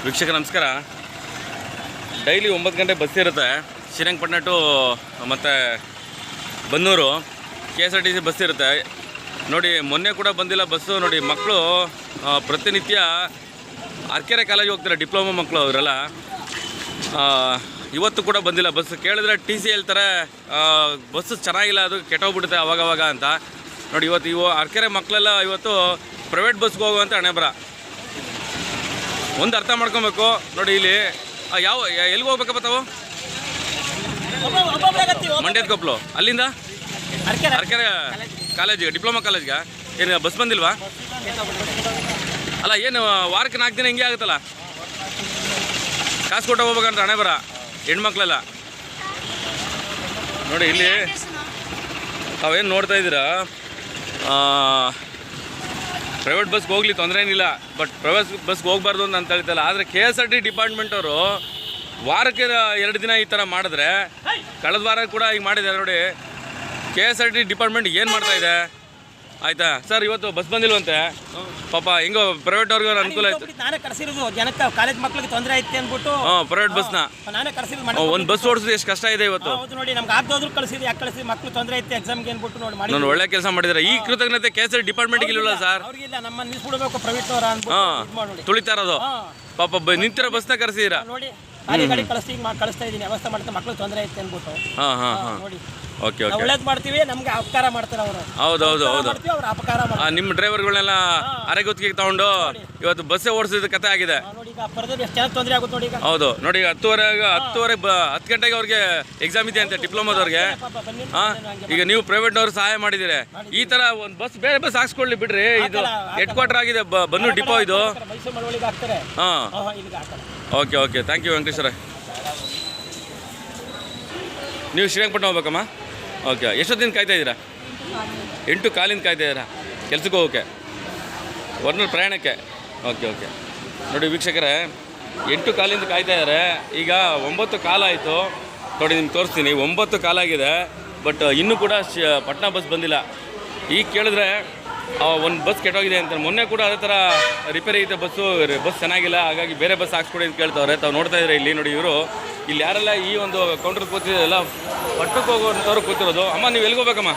ವೀಕ್ಷಕ ನಮಸ್ಕಾರ. ಡೈಲಿ 9 ಗಂಟೆ ಬಸ್ ಇರುತ್ತೆ ಶ್ರೀರಂಗಪಟ್ಟಣ ಟು ಮತ್ತು ಬನ್ನೂರು KSRTC ಬಸ್ ಇರುತ್ತೆ ನೋಡಿ. ಮೊನ್ನೆ ಕೂಡ ಬಂದಿಲ್ಲ ಬಸ್ಸು ನೋಡಿ. ಮಕ್ಕಳು ಪ್ರತಿನಿತ್ಯ ಅರ್ಕೆರೆ ಕಾಲೇಜ್ ಹೋಗ್ತಾರೆ, ಡಿಪ್ಲೊಮಾ ಮಕ್ಕಳು ಅವರೆಲ್ಲ. ಇವತ್ತು ಕೂಡ ಬಂದಿಲ್ಲ ಬಸ್. ಕೇಳಿದ್ರೆ TC ಹೇಳ್ತಾರೆ ಬಸ್ಸು ಚೆನ್ನಾಗಿಲ್ಲ, ಅದು ಕೆಟ್ಟೋಗ್ಬಿಡುತ್ತೆ ಅವಾಗವಾಗ ಅಂತ ನೋಡಿ. ಇವತ್ತು ಅರ್ಕೆರೆ ಮಕ್ಕಳೆಲ್ಲ ಇವತ್ತು ಪ್ರೈವೇಟ್ ಬಸ್ಗೆ ಹೋಗುವಂಥ ಹಣೆಬರ. ಒಂದು ಅರ್ಥ ಮಾಡ್ಕೊಬೇಕು ನೋಡಿ. ಇಲ್ಲಿ ಎಲ್ಲಿಗೆ ಹೋಗ್ಬೇಕಪ್ಪ ತಾವು? ಮಂಡ್ಯದ ಕೊಪ್ಪಲು. ಅಲ್ಲಿಂದ ಅರ್ಕೆರೆ ಕಾಲೇಜಿಗೆ, ಡಿಪ್ಲೊಮಾ ಕಾಲೇಜ್ಗೆ ಏನು ಬಸ್ ಬಂದಿಲ್ವಾ? ಅಲ್ಲ ಏನು ವಾರಕ್ಕೆ 4 ದಿನ ಹಿಂಗೆ ಆಗುತ್ತಲ್ಲ, ಕಾಸು ಕೊಟ್ಟು ಹೋಗ್ಬೇಕಂತ ಹಣೆಬರ ಹೆಣ್ಮಕ್ಳೆಲ್ಲ ನೋಡಿ. ಇಲ್ಲಿ ತಾವೇನು ನೋಡ್ತಾ ಇದ್ದೀರಾ, ಪ್ರೈವೇಟ್ ಬಸ್ಗೆ ಹೋಗ್ಲಿ ತೊಂದರೆ ಏನಿಲ್ಲ, ಬಟ್ ಪ್ರೈವೇಟ್ ಬಸ್ಗೆ ಹೋಗ್ಬಾರ್ದು ಅಂತ ಹೇಳ್ತಲ್ಲ. ಆದರೆ KSRTC ಡಿಪಾರ್ಟ್ಮೆಂಟ್ ಅವರು ವಾರಕ್ಕೆ 2 ದಿನ ಈ ಥರ ಮಾಡಿದ್ರೆ, ಕಳೆದ ವಾರ ಕೂಡ ಈಗ ಮಾಡಿದ್ದಾರೆ ನೋಡಿ. KSRTC ಡಿಪಾರ್ಟ್ಮೆಂಟ್ ಏನು ಮಾಡ್ತಾ ಇದೆ ಆಯಿತಾ ಸರ್? ಇವತ್ತು ಬಸ್ ಬಂದಿಲ್ವಂತೆ ಪಾಪ, ಹೆಂಗೋ ಪ್ರೈವೇಟ್ ಅವ್ರಿಗೆ ಅನುಕೂಲ ಆಯ್ತು. ನಾನೇ ಕಳಿಸಿರೋದು ಜನಕ್ಕೆ, ಕಾಲೇಜ್ ಮಕ್ಳಿಗೆ ತೊಂದರೆ ಐತೆ ಅಂದ್ಬಿಟ್ಟು ಪ್ರೈವೇಟ್ ಬಸ್ನ ನಾನೇ ಕಳಿಸಿರೋದು. ಒಂದು ಬಸ್ ಓಡಿಸೋದು ಎಷ್ಟು ಕಷ್ಟ ಇದೆ ಇವತ್ತು. ಹೌದು ನೋಡಿ, ನಮ್ಗೆ ಆಗ್ದೋದ್ರು ಕಳಿಸಿದ್ರು, ಯಾಕೆ ಕಳಿಸಿ ಮಕ್ಳು ತೊಂದರೆ ಐತೆ ಎಕ್ಸಾಮ್ಗೆ ಅಂದ್ಬಿಟ್ಟು ನೋಡಿ ಮಾಡಿ. ನಾನು ಒಳ್ಳೆ ಕೆಲಸ ಮಾಡಿದ್ದಾರೆ. ಈ ಕೃತಜ್ಞತೆ KSRTC ಡಿಪಾರ್ಟ್ಮೆಂಟ್ಗೆ ಇಲ್ವಲ್ಲ ಸರ್? ಅವ್ರಿಗಿಲ್ಲ, ನಮ್ಮ ನಿಲ್ಸ್ಬಿಡ್ಬೇಕು ಪ್ರೈವೇಟ್ ಅವರ ಅಂದ್ಬಿಟ್ಟು ತುಳಿತಾ ಇರೋದು ಪಾಪ. ನಿಂತಿರೋ ಬಸ್ನ ಕರೆಸಿದ್ದೀರಾ ನೋಡಿ. ಗಾಡಿ ಕಳಿಸ್ತಾ ಇದ್ದೀನಿ, ವ್ಯವಸ್ಥೆ ಮಾಡ್ತಾ ಮಕ್ಳು ತೊಂದರೆ ಐತೆ ಅಂದ್ಬಿಟ್ಟು. ನೋಡಿ ಓಕೆ ಒಳ್ಳೇದು ಮಾಡ್ತೀವಿ, ನಮ್ಗೆ ಅಪಕಾರ ಮಾಡ್ತಾರೆ ಅವರು. ಹೌದು ಅವ್ರು ಅಪಕಾರ ಮಾಡ್ತಾರೆ. ನಿಮ್ಮ ಡ್ರೈವರ್ಗಳನ್ನೆಲ್ಲ ಅರೆಗುತ್ತಿಗೆ ತಗೊಂಡು ಇವತ್ತು ಬಸ್ಸೇ ಓಡಿಸಿದ ಕತೆ ಆಗಿದೆ ನೋಡಿ. ಈಗ ಪರದಲ್ಲಿ ಎಷ್ಟು ಚೆನ್ನಾಗಿ ತೊಂದರೆ ಆಗುತ್ತೆ ನೋಡಿ. ಈಗ ಹೌದು ನೋಡಿ, 10 ಗಂಟೆಗೆ ಅವ್ರಿಗೆ ಎಕ್ಸಾಮ್ ಇದೆ ಅಂತೆ ಡಿಪ್ಲೊಮಾದವ್ರಿಗೆ. ಈಗ ನೀವು ಪ್ರೈವೇಟ್ನವ್ರು ಸಹಾಯ ಮಾಡಿದ್ದೀರಿ. ಈ ಥರ ಒಂದು ಬಸ್, ಬೇರೆ ಬಸ್ ಹಾಕ್ಸ್ಕೊಳ್ಳಿ ಬಿಡ್ರಿ. ಇದು ಹೆಡ್ ಕ್ವಾರ್ಟರ್ ಆಗಿದೆ ಬನ್ನೂರು ಡಿಪೋ ಇದು. Okay thank you Venkateshwara. ನೀವು ಶ್ರೀರಂಗಪಟ್ಟಣ ಹೋಗ್ಬೇಕಮ್ಮ? ಓಕೆ, ಎಷ್ಟೊತ್ತಿನ ಕಾಯ್ತಾ ಇದ್ದೀರಾ? 8 ಕಾಲಿಂದ ಕಾಯ್ತಾ ಇದ್ದೀರಾ ಕೆಲ್ಸಕ್ಕೆ ಹೋಗೋಕ್ಕೆ, ಒರ್ನೂರು ಪ್ರಯಾಣಕ್ಕೆ? ಓಕೆ ನೋಡಿ ವೀಕ್ಷಕರೇ, 8 ಕಾಲಿಂದ ಕಾಯ್ತಾ ಇದ್ದಾರೆ. ಈಗ 9 ಕಾಲ ಆಯಿತು ನೋಡಿ, ನಿಮ್ಗೆ ತೋರಿಸ್ತೀನಿ. 9 ಕಾಲ ಆಗಿದೆ, ಬಟ್ ಇನ್ನೂ ಕೂಡ ಪಟ್ನಾ ಬಸ್ ಬಂದಿಲ್ಲ. ಈಗ ಕೇಳಿದ್ರೆ ಒಂದು ಬಸ್ ಕೆಟ್ಟೋಗಿದೆ ಅಂತ. ಮೊನ್ನೆ ಕೂಡ ಅದೇ ಥರ ರಿಪೇರಿ ಐತೆ ಬಸ್ ಚೆನ್ನಾಗಿಲ್ಲ, ಹಾಗಾಗಿ ಬೇರೆ ಬಸ್ ಹಾಕ್ಸ್ಕೊಡಿ ಅಂತ ಕೇಳ್ತವ್ರೆ. ತಾವು ನೋಡ್ತಾ ಇದ್ದಾರೆ ಇಲ್ಲಿ ನೋಡಿ. ಇವರು ಇಲ್ಲಿ ಯಾರೆಲ್ಲ ಈ ಒಂದು ಕೌಂಟ್ರ್ ಕೂತಿದ್ದೆಲ್ಲ ಪಟ್ಟಕ್ಕೆ ಹೋಗೋವಂಥವ್ರು ಕೂತಿರೋದು. ಅಮ್ಮ ನೀವು ಎಲ್ಲಿಗೆ ಹೋಗ್ಬೇಕಮ್ಮ?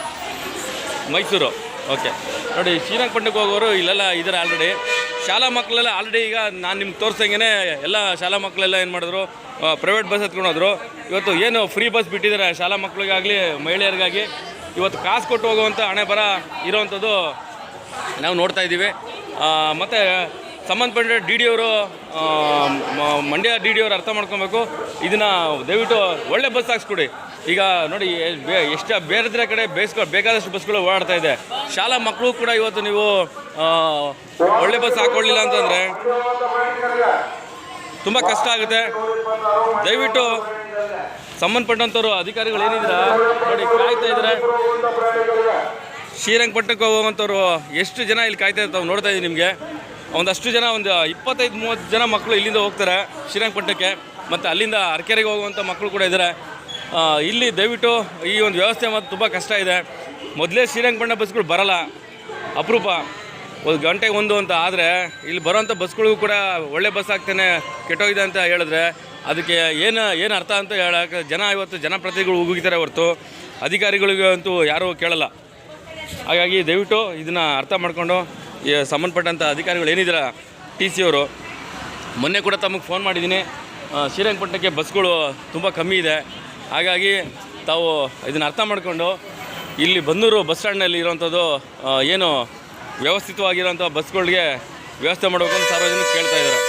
ಮೈಸೂರು. ಓಕೆ ನೋಡಿ, ಶ್ರೀರಂಗಪಟ್ಟಣಕ್ಕೆ ಹೋಗೋರು ಇಲ್ಲೆಲ್ಲ ಇದ್ದಾರೆ ಆಲ್ರೆಡಿ. ಶಾಲಾ ಮಕ್ಕಳೆಲ್ಲ ಆಲ್ರೆಡಿ, ಈಗ ನಾನು ನಿಮ್ಗೆ ತೋರಿಸಂಗೆ ಎಲ್ಲ ಶಾಲಾ ಮಕ್ಕಳೆಲ್ಲ ಏನು ಮಾಡಿದ್ರು, ಪ್ರೈವೇಟ್ ಬಸ್ ಹತ್ಕೊಂಡು ಹೋದ್ರು. ಇವತ್ತು ಏನು ಫ್ರೀ ಬಸ್ ಬಿಟ್ಟಿದ್ದಾರೆ ಶಾಲಾ ಮಕ್ಕಳಿಗಾಗಲಿ ಮಹಿಳೆಯರಿಗಾಗಿ. ಇವತ್ತು ಕಾಸು ಕೊಟ್ಟು ಹೋಗುವಂಥ ಹಣೆ ಬರ ಇರೋವಂಥದ್ದು ನಾವು ನೋಡ್ತಾ ಇದ್ದೀವಿ. ಮತ್ತು ಸಂಬಂಧಪಟ್ಟ DD ಅವರು, ಮಂಡ್ಯ DD ಅವರು ಅರ್ಥ ಮಾಡ್ಕೊಬೇಕು. ಇದನ್ನು ದಯವಿಟ್ಟು ಒಳ್ಳೆ ಬಸ್ ಹಾಕ್ಸ್ಕೊಡಿ. ಈಗ ನೋಡಿ, ಎಷ್ಟು ಬೇರೆ ಕಡೆ ಬೇಕಾದಷ್ಟು ಬಸ್ಗಳು ಓಡಾಡ್ತಾ ಇದೆ. ಶಾಲಾ ಮಕ್ಕಳು ಕೂಡ ಇವತ್ತು ನೀವು ಒಳ್ಳೆ ಬಸ್ ಹಾಕ್ಕೊಳ್ಳಿಲ್ಲ ಅಂತಂದರೆ ತುಂಬ ಕಷ್ಟ ಆಗುತ್ತೆ. ದಯವಿಟ್ಟು ಸಂಬಂಧಪಟ್ಟಂಥವ್ರು ಅಧಿಕಾರಿಗಳು ಏನಿದ್ದೀರಾ ನೋಡಿ, ಕಾಯ್ತಾ ಇದ್ದಾರೆ. ಶ್ರೀರಂಗಪಟ್ಟಣಕ್ಕೆ ಹೋಗುವಂಥವ್ರು ಎಷ್ಟು ಜನ ಇಲ್ಲಿ ಕಾಯ್ತಾ ಇರ್ತಾವೆ ನೋಡ್ತಾ ಇದ್ದೀವಿ. ನಿಮಗೆ ಒಂದಷ್ಟು ಜನ, ಒಂದು 25-30 ಜನ ಮಕ್ಕಳು ಇಲ್ಲಿಂದ ಹೋಗ್ತಾರೆ ಶ್ರೀರಂಗಪಟ್ಟಣಕ್ಕೆ, ಮತ್ತು ಅಲ್ಲಿಂದ ಅರ್ಕೆರೆಗೆ ಹೋಗುವಂಥ ಮಕ್ಕಳು ಕೂಡ ಇದ್ದಾರೆ. ಇಲ್ಲಿ ದಯವಿಟ್ಟು ಈ ಒಂದು ವ್ಯವಸ್ಥೆ ಮತ್ತು ತುಂಬ ಕಷ್ಟ ಇದೆ. ಮೊದಲೇ ಶ್ರೀರಂಗಪಟ್ಟಣ ಬಸ್ಗಳು ಬರಲ್ಲ, ಅಪರೂಪ, 1 ಗಂಟೆಗೆ 1 ಅಂತ. ಆದರೆ ಇಲ್ಲಿ ಬರೋವಂಥ ಬಸ್ಗಳಿಗೂ ಕೂಡ ಒಳ್ಳೆ ಬಸ್ ಆಗ್ತಾನೆ ಕೆಟ್ಟೋಗಿದೆ ಅಂತ ಹೇಳಿದ್ರೆ ಅದಕ್ಕೆ ಏನು ಅರ್ಥ ಅಂತ ಹೇಳೋಕೆ ಇವತ್ತು ಜನಪ್ರತಿನಿಧಿಗಳು ಉಗಿತಾರೆ ಹೊರತು ಅಧಿಕಾರಿಗಳಿಗೆ ಅಂತೂ ಯಾರೂ ಕೇಳಲ್ಲ. ಹಾಗಾಗಿ ದಯವಿಟ್ಟು ಇದನ್ನು ಅರ್ಥ ಮಾಡಿಕೊಂಡು ಸಂಬಂಧಪಟ್ಟಂಥ ಅಧಿಕಾರಿಗಳು ಏನಿದ್ದೀರ, TC ಅವರು, ಮೊನ್ನೆ ಕೂಡ ತಮಗೆ ಫೋನ್ ಮಾಡಿದ್ದೀನಿ. ಶ್ರೀರಂಗಪಟ್ಟಣಕ್ಕೆ ಬಸ್ಗಳು ತುಂಬ ಕಮ್ಮಿ ಇದೆ. ಹಾಗಾಗಿ ತಾವು ಇದನ್ನು ಅರ್ಥ ಮಾಡಿಕೊಂಡು ಇಲ್ಲಿ ಬನ್ನೂರು ಬಸ್ ಸ್ಟ್ಯಾಂಡ್ನಲ್ಲಿ ಇರೋವಂಥದ್ದು ಏನು ವ್ಯವಸ್ಥಿತವಾಗಿರೋಂಥ ಬಸ್ಗಳಿಗೆ ವ್ಯವಸ್ಥೆ ಮಾಡಬೇಕು ಅಂತ ಸಾರ್ವಜನಿಕರು ಕೇಳ್ತಾ ಇದ್ದಾರೆ.